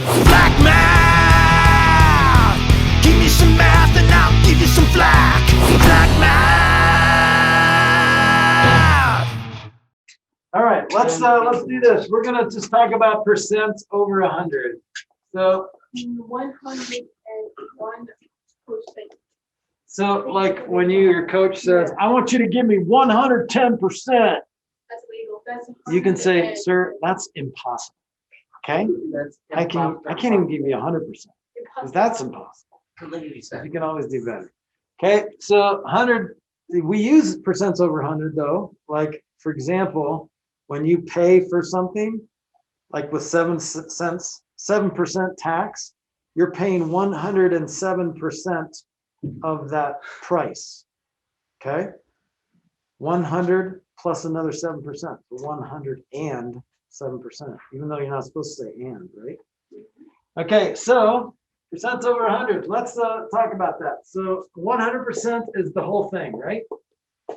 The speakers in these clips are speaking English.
Flack math! Give me some math and I'll give you some flack. Flack math! All right, let's do this. We're gonna just talk about percents over 100. So 101%. So like when your coach says, I want you to give me 110%, That's legal. That's you can say, 100%. sir, that's impossible. Okay? I can't even give you 100% because that's impossible. You can always do better. Okay, so 100, we use percents over 100 though. Like for example, when you pay for something, like with 7% tax, you're paying 107% of that price. Okay, 100 plus another 7%, 107%, even though you're not supposed to say and, right? Okay, so percents over 100. Let's talk about that. So 100% is the whole thing, right?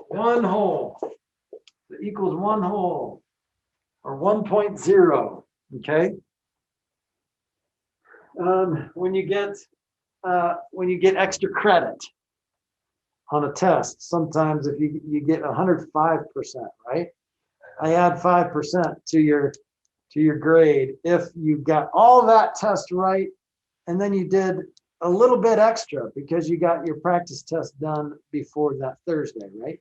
One whole that equals one whole, or 1.0. Okay. When you get extra credit on a test, sometimes if you get 105%, right? I add 5% to your grade if you got all that test right, and then you did a little bit extra because you got your practice test done before that Thursday, right?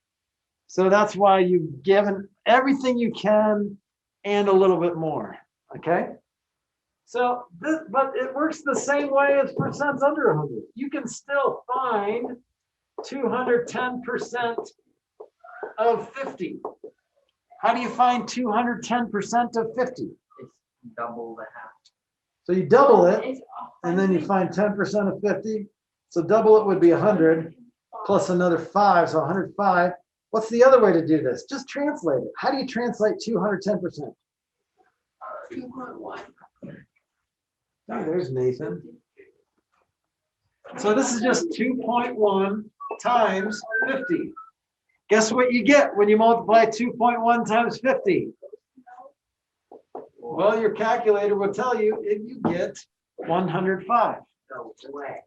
So that's why you've given everything you can and a little bit more, okay? So, but it works the same way as percents under 100. You can still find 210% of 50. How do you find 210% of 50? It's double the half. So you double it, and then you find 10% of 50. So double it would be 100 plus another 5, so 105. What's the other way to do this? Just translate it. How do you translate 210%? 2.1. Oh, there's Nathan. So this is just 2.1 times 50. Guess what you get when you multiply 2.1 times 50? Well, your calculator will tell you if you get 105. No way.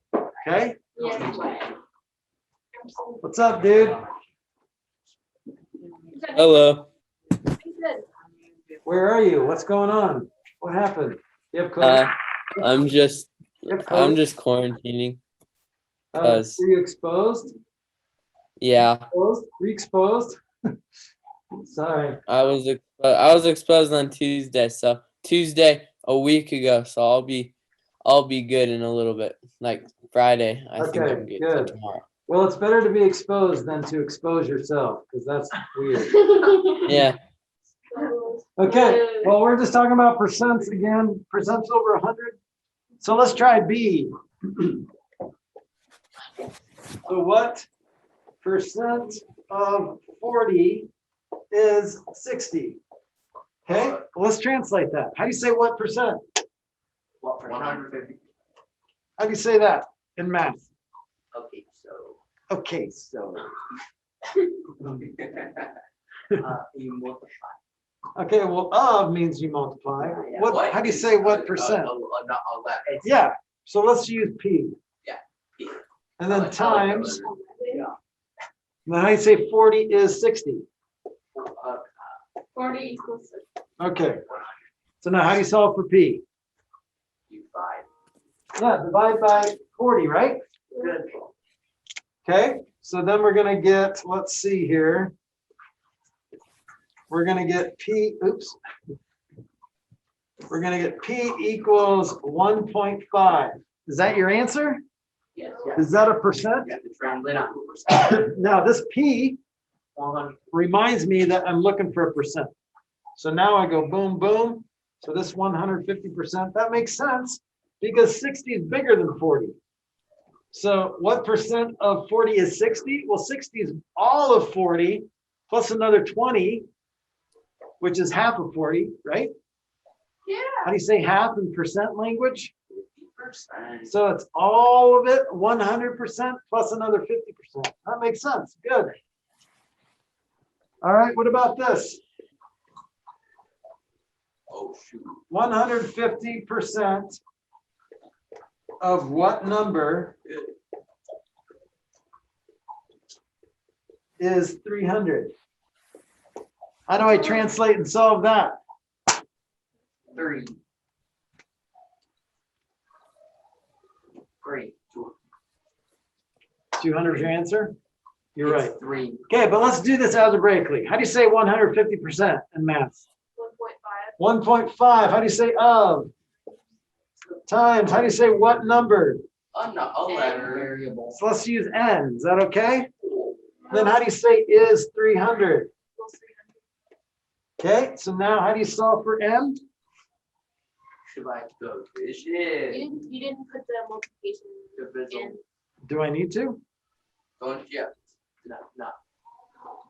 Okay? Yes, way. What's up, dude? Hello. Where are you? What's going on? What happened? You have COVID? I'm just You have COVID? I'm just quarantining. Were you exposed? Yeah, Exposed? Re-exposed? Sorry. I was exposed on Tuesday. So Tuesday a week ago. So I'll be good in a little bit. Like Friday, I think Okay, I'm good good. tomorrow. Well, it's better to be exposed than to expose yourself, because that's weird. Yeah. Okay, well, we're just talking about percents again, percents over 100. So let's try B. So what percent of 40 is 60? Okay, let's translate that. How do you say what percent? What for 150? How do you say that in math? Okay, Okay, so so. you multiply. Okay, well, of means you multiply. Yeah, What? How do you say what percent? Not all that. Yeah, so let's use P. Yeah, P. And then times, Yeah. and then how do you say 40 is 60? 40 equals 6. Okay, so now how do you solve for P? You 5. Yeah, divide by 40, right? Good. Okay, so then we're gonna get, let's see here. We're gonna get P, oops. We're gonna get P equals 1.5. Is that your answer? Yes. Is that a percent? You have to translate out to percent. Now this P 100. reminds me that I'm looking for a percent. So now I go boom, boom. So this 150%, that makes sense because 60 is bigger than 40. So what percent of 40 is 60? Well, 60 is all of 40 plus another 20, which is half of 40, right? Yeah. How do you say half in percent language? 50%. So it's all of it, 100% plus another 50%. That makes sense. Good. All right, what about this? Oh, shoot. 150% of what number is 300? How do I translate and solve that? 3. Great. 200 is your answer? You're right. 3. Okay, but let's do this algebraically. How do you say 150% in math? 1.5. 1.5. How do you say of? Times. How do you say what number? A letter. Variable. So let's use n. Is that okay? Then how do you say is 300? Equals 300. Okay, so now how do you solve for n? Should I go You vision? didn't put the multiplication Division. in. Do I need to? Don't yeah. No.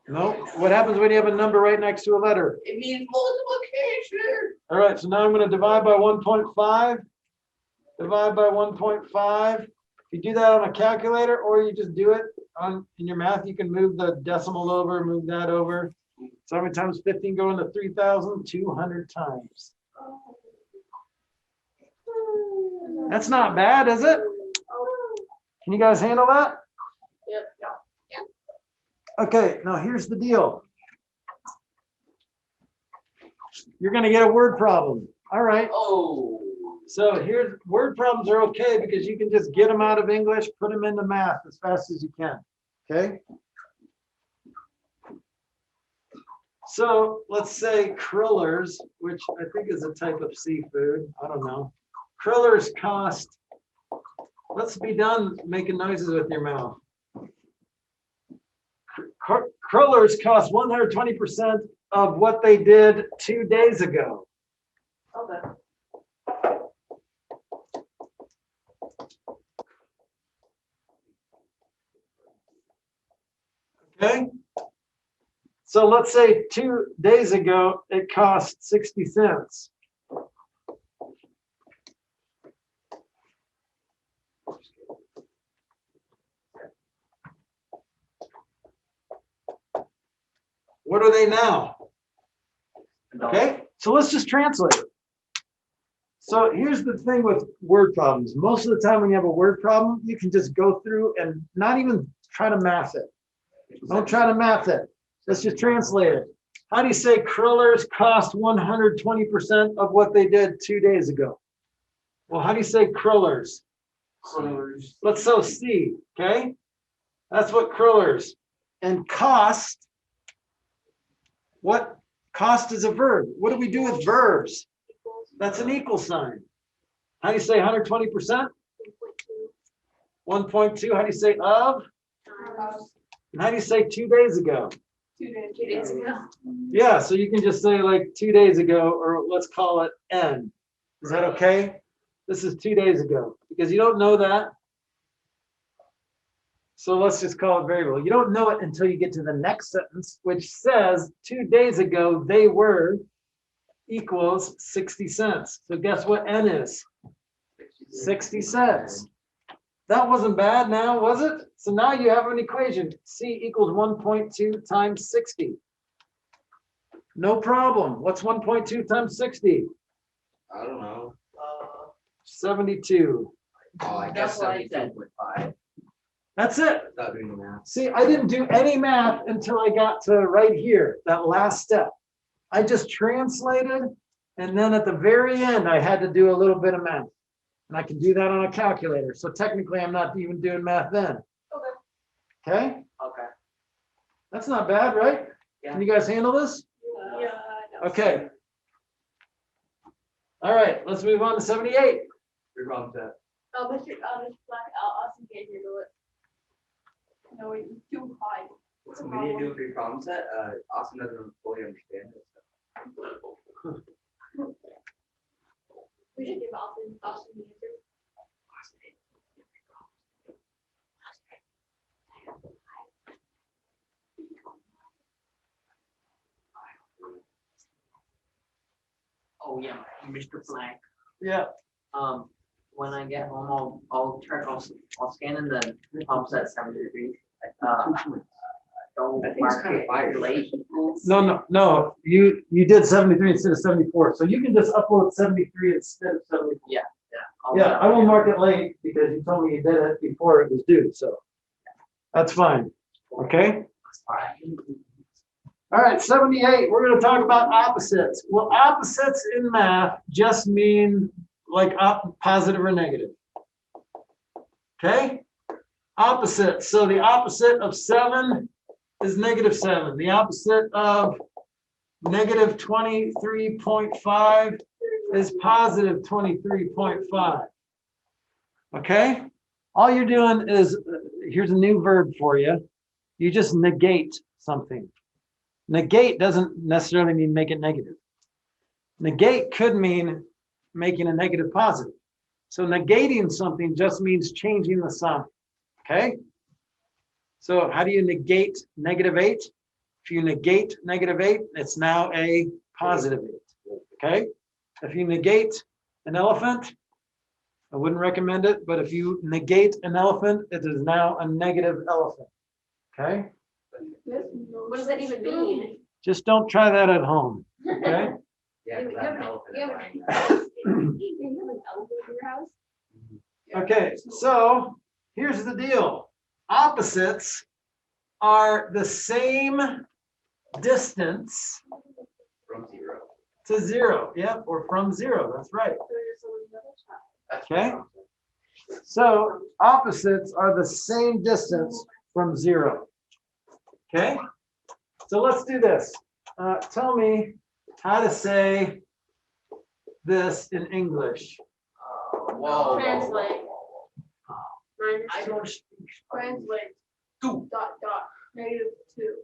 No. What happens when you have a number right next to a letter? It means multiplication. All right, so now I'm going to divide by 1.5. Divide by 1.5. If you do that on a calculator or you just do it in your math, you can move the decimal over, move that over. So how many times 15 go into 3,200 times? That's not bad, is it? Can you guys handle that? Yep. Okay, now here's the deal. You're going to get a word problem. All right. Oh. So here's word problems are okay because you can just get them out of English, put them into math as fast as you can. Okay. So let's say crullers, which I think is a type of seafood. I don't know. Crullers cost, let's be done making noises with your mouth. Crullers cost 120% of what they did 2 days ago. Okay. Okay. So let's say 2 days ago, it cost 60 cents. What are they now? Okay, so let's just translate it. So here's the thing with word problems. Most of the time when you have a word problem, you can just go through and not even try to math it. Don't try to math it. Let's just translate it. How do you say crullers cost 120% of what they did 2 days ago? Well, how do you say crullers? Crullers. Let's so C, okay? That's what crullers. And cost, what? Cost is a verb. What do we do with verbs? Equals That's an equal sign. How do you say 120%? 3.2 1.2, how do you say of? times And how do you say 2 days ago? 2 days ago. Yeah, so you can just say like 2 days ago, or let's call it N. Is that okay? This is 2 days ago, because you don't know that. So let's just call it variable. You don't know it until you get to the next sentence, which says 2 days ago they were equals 60 cents. So guess what N is? 60 cents. That wasn't bad now, was it? So now you have an equation. C equals 1.2 times 60. No problem. What's 1.2 times 60? I don't know. 72. Oh, I guess That's what I said. 72.5. That's it. Not doing the math. See, I didn't do any math until I got to right here, that last step. I just translated, and then at the very end, I had to do a little bit of math. And I can do that on a calculator. So technically, I'm not even doing math then. Okay. Okay? Okay. That's not bad, right? Yeah. Can you guys handle this? Yeah. I know. Okay. All right, let's move on to 78. You're wrong, Ted. Mr. Flack, Austin can't handle it. No, it's too high. So we need to do a free problem set. Austin doesn't fully understand it. We should give Austin the answer. Oh yeah, Mr. Flack. Yeah. When I get home, I'll scan in the problem set 70 degrees. Don't I think it's mark kinda it fire. late equals. No. You did 73 instead of 74. So you can just upload 73 instead of 74. I'll Yeah, I will mark it late because you told me you did it before it was due, so that's fine, okay? All right, 78, we're gonna talk about opposites. Well, opposites in math just mean like positive or negative. Okay? Opposites, so the opposite of 7 is -7. The opposite of -23.5 is positive 23.5. Okay? All you're doing is, here's a new verb for you. You just negate something. Negate doesn't necessarily mean make it negative. Negate could mean making a negative positive. So negating something just means changing the sign. Okay? So how do you negate -8? If you negate -8, it's now a +8. Okay? If you negate an elephant, I wouldn't recommend it, but if you negate an elephant, it is now a negative elephant. Okay? What does that even mean? Just don't try that at home. Okay? Yeah, 'cause I have an elephant in mine. You have an elephant in your house? Okay, so here's the deal. Opposites are the same distance From 0. to 0. Yep, or from 0. That's right. That's Okay. what So opposites are the same distance from 0. Okay? So let's do this. Tell me how to say this in English. Whoa. Translate. I don't Translate. Two. -2.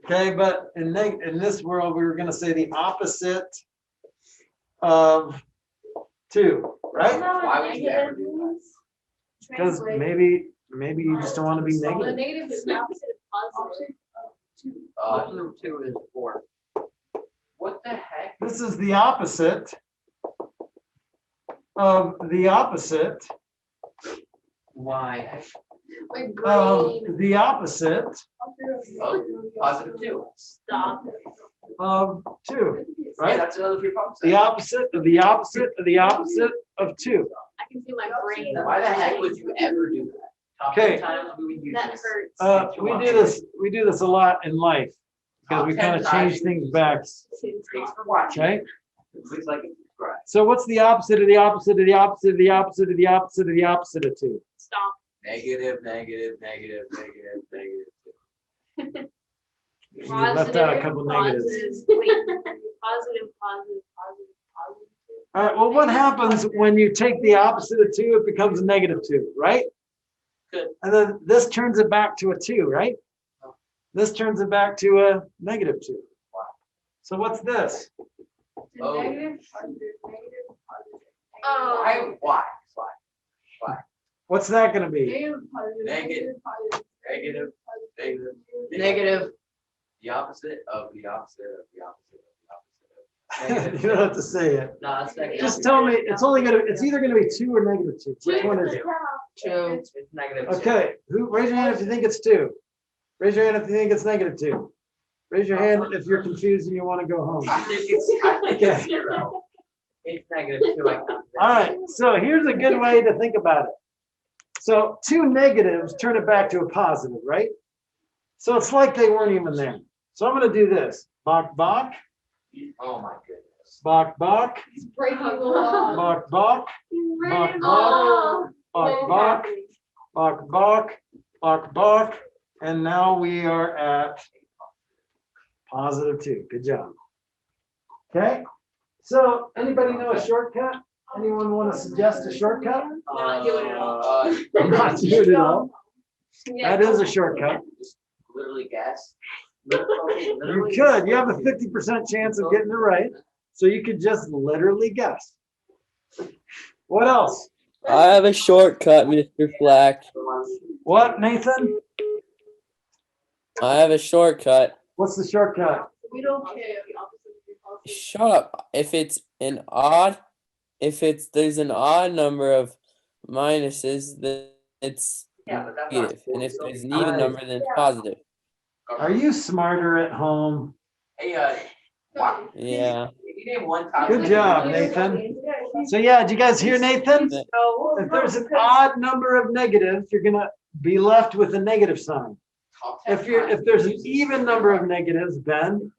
Okay, but in this world, we were going to say the opposite of 2, right? Why would you ever do that? Because maybe you just don't want to be The negative. negative is the opposite of positive. Opposite of 2 is 4. What the heck? This is the opposite of the opposite Why? My of brain. the opposite Positive 2. Stop. of 2, Yeah, right? that's another 3 problem set. The opposite of the opposite of the opposite of 2. I can feel my brain. Why the heck would you ever do that? Top Okay. 10 times we would use That this. hurts. We do this a lot in life because we kind of change things back, Thanks for watching. okay? Please like and subscribe. So what's the opposite of the opposite of the opposite of the opposite of the opposite of the opposite of 2? Stop. Negative, negative, negative, negative, negative. You left out a couple negatives. Positive. All right, well, what happens when you take the opposite of 2? It becomes a -2, right? Good. And then this turns it back to a 2, right? This turns it back to a -2. Wow. So what's this? Oh. Negative, positive, negative, positive. Why? Why? What's that going to be? Negative, positive, Negative. positive, Negative, negative, Negative. The opposite of the opposite of the opposite of the opposite of. You don't have to say it. No, it's negative. Just tell me, it's either going to be 2 or -2. Which one is it? 2. It's negative 2. Okay, raise your hand if you think it's 2. Raise your hand if you think it's -2. Raise your hand if you're confused and you want to go home. I think it's 0. It's negative 2. I count. All right, so here's a good way to think about it. So 2 negatives turn it back to a positive, right? So it's like they weren't even there. So I'm going to do this. Bok, bok, Oh my goodness. bok, bok, Breaking the law. bok, bok, bok, Oh. bok, bok, bok, bok, bok, bok, and now we are at +2. Good job. Okay, so anybody know a shortcut? Anyone want to suggest a shortcut? Not doing it all. Not doing it all. Yeah. That is a shortcut. Just literally guess. You could. You have a 50% chance of getting it right. So you could just literally guess. What else? I have a shortcut, Mr. Flack. What, Nathan? I have a shortcut. What's the shortcut? We don't care the opposite of your positive. Shut up. If there's an odd number of minuses, then it's Yeah, but that's not. negative. And if there's an even number, then it's positive. Are you smarter at home? Hey, wow. Yeah. If you name one time. Good job, Nathan. So yeah, did you guys hear Nathan? If there's an odd number of negatives, you're gonna be left with a negative sign. If there's an even number of negatives, Ben,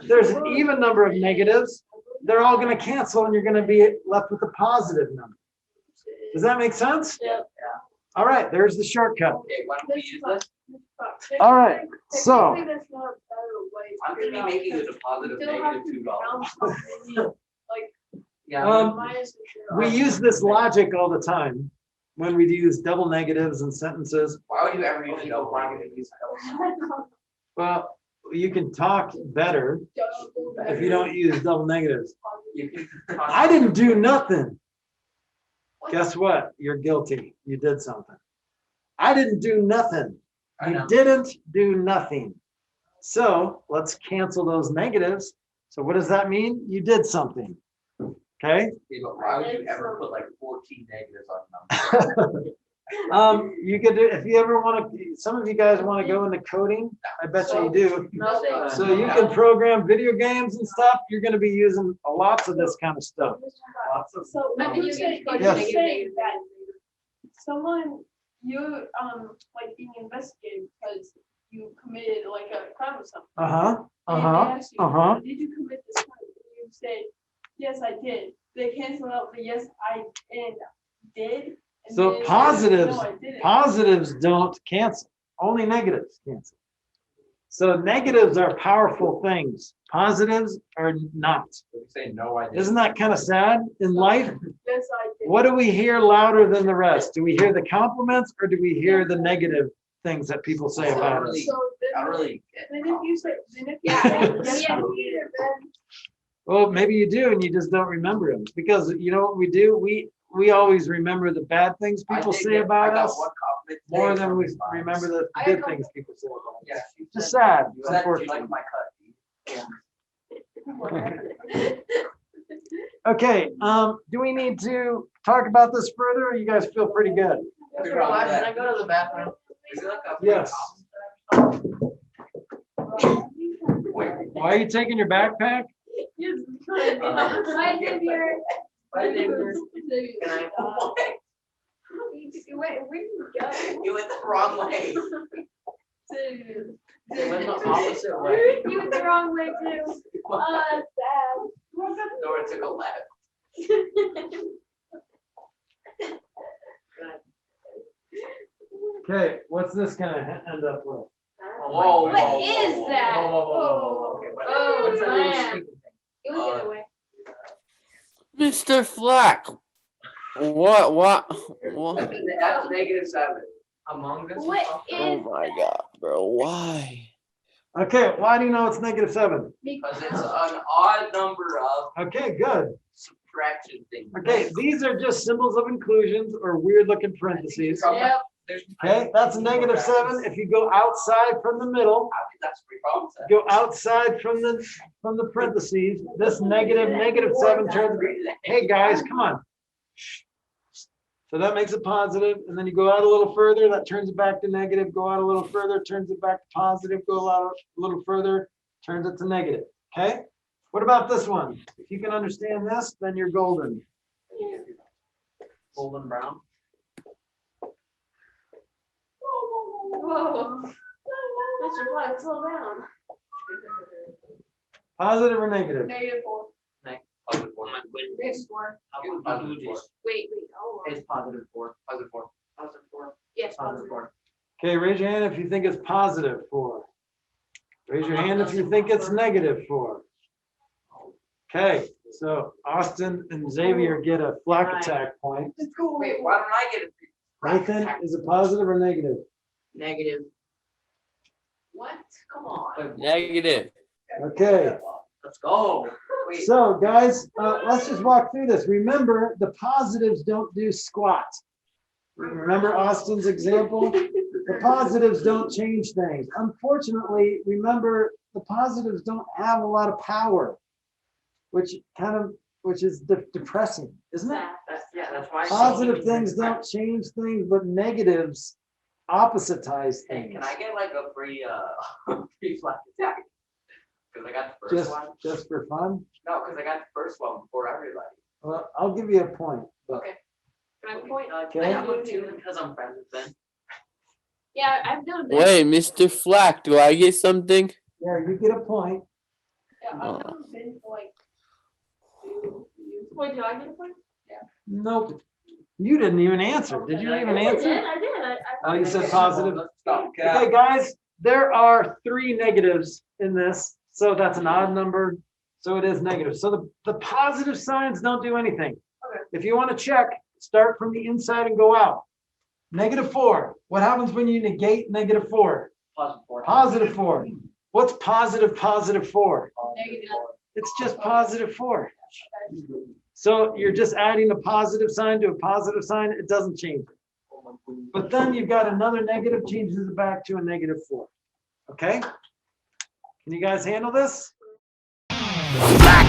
if there's an even number of negatives, they're all gonna cancel and you're gonna be left with a positive number. Does that make sense? Yeah. All right, there's the shortcut. Okay, why don't we use this? All right, so Technically, that's not a better way to I'm gonna figure be out, making it a because positive you still have negative to $2. count something, like, Yeah. minus the zero. we use this logic all the time when we use double negatives and sentences. Why would you ever use a double negative? Well, you can talk better if you don't use double negatives. You can. I didn't do nothing. Guess what? You're guilty. You did something. I didn't do nothing. I You know. didn't do nothing. So let's cancel those negatives. So what does that mean? You did something. Okay. Yeah, but why would you ever put like 14 negatives on a number? You could do, if you ever want to, some of you guys want to go into coding. I bet you do. Nothing. So you can program video games and stuff. You're going to be using lots of this kind of stuff. Lots of. So, I mean, you can go to Yes. negative, say negative, that someone, you, like being investigated because you committed like a crime or something. Uh-huh. And Uh-huh. they ask you, Uh-huh. did you commit this crime? And you say, yes, I did. They cancel out the yes, I did. And So then they say, positives, "No, I didn't." positives don't cancel. Only negatives cancel. So negatives are powerful things. Positives are not. If you say no, I didn't. Isn't that kind of sad in life? Yes, I did. What do we hear louder than the rest? Do we hear the compliments or do we hear the negative things that people say about us? So I then, really get. then if you say, then if you Yeah. say, yes, Yeah. I did, then Well, maybe you do and you just don't remember them because you know what we do? We always remember the bad things I people did say get- I about got us one compliment more today than from we his mom. remember the I good got- things people say about us. Yeah, she Just said- sad, you said you unfortunately. like my cut. Okay, do we need to talk about this further or you guys feel pretty good? Mr. Flack, can I go to the bathroom? Is it like a- Yes. Why are you taking your backpack? yes, Hi, Xavier. Bye, Xavier. Can I? Wait, where did you go? You went the wrong way. It went the opposite way. You went the wrong way too. Sad. Nora took a left. Okay, what's this gonna end up with? Whoa, What whoa, is whoa, that? whoa, whoa, whoa, whoa, okay, what- Oh, what's that little man. squeaky thing? It was the other way. Mr. Flack. What? That's -7. Among this. What Oh my God, bro. Why? Okay, why do you know it's -7? Because it's an odd number of Okay, good. subtraction things. Okay, these are just symbols of inclusions or weird looking parentheses. Yep. Okay, that's a -7. If you go outside from the middle, That's three problems. go outside from the parentheses, this -7 turns, hey guys, come on. So that makes it positive, and then you go out a little further, that turns it back to negative, go out a little further, turns it back to positive, go out a little further, turns it to negative, okay? What about this one? If you can understand this, then you're golden. Golden brown. Whoa. Mr. Flack, slow down. Positive or negative? -4. Positive 4. Negative 4. Positive 4. Wait, hold on. It's positive 4. Positive 4. Positive 4. Yes, Positive 4. Okay, raise your hand if you think it's +4. Raise your hand if you think it's -4. Okay, so Austin and Xavier get a Flack attack point. Wait, why don't I get a? Nathan, is it positive or negative? Negative. What? Come on. Negative. Okay, Let's go. Wait, so guys, let's just walk through this. Remember, the positives don't do squat. Remember Austin's example? The positives don't change things. Unfortunately, remember, the positives don't have a lot of power, which is depressing, isn't it? That's why. Positive things don't change things, but negatives oppositize hey, things. can I get like a free free flat attack? Because I got the first one. Just for fun? No, because I got the first one before everybody. Well, I'll give you a point, but Okay. Can I point? Okay. I have a two because I'm friends with Ben. Yeah, I've done this. Wait, Mr. Flack, do I get something? yeah, you get a point. Yeah, I've never been to like 2 years. Wait, did I get a point? Nope. You didn't even answer. Did you even answer? I did. Oh, you said positive. Stop. Okay, guys, there are 3 negatives in this, so that's an odd number. So it is negative. So the positive signs don't do anything. Okay. If you want to check, start from the inside and go out. -4. What happens when you negate -4? Positive 4. +4. What's positive 4? Negative. It's just +4. So you're just adding a positive sign to a positive sign. It doesn't change it. But then you've got another negative, changes it back to a -4. Okay? Can you guys handle this? Black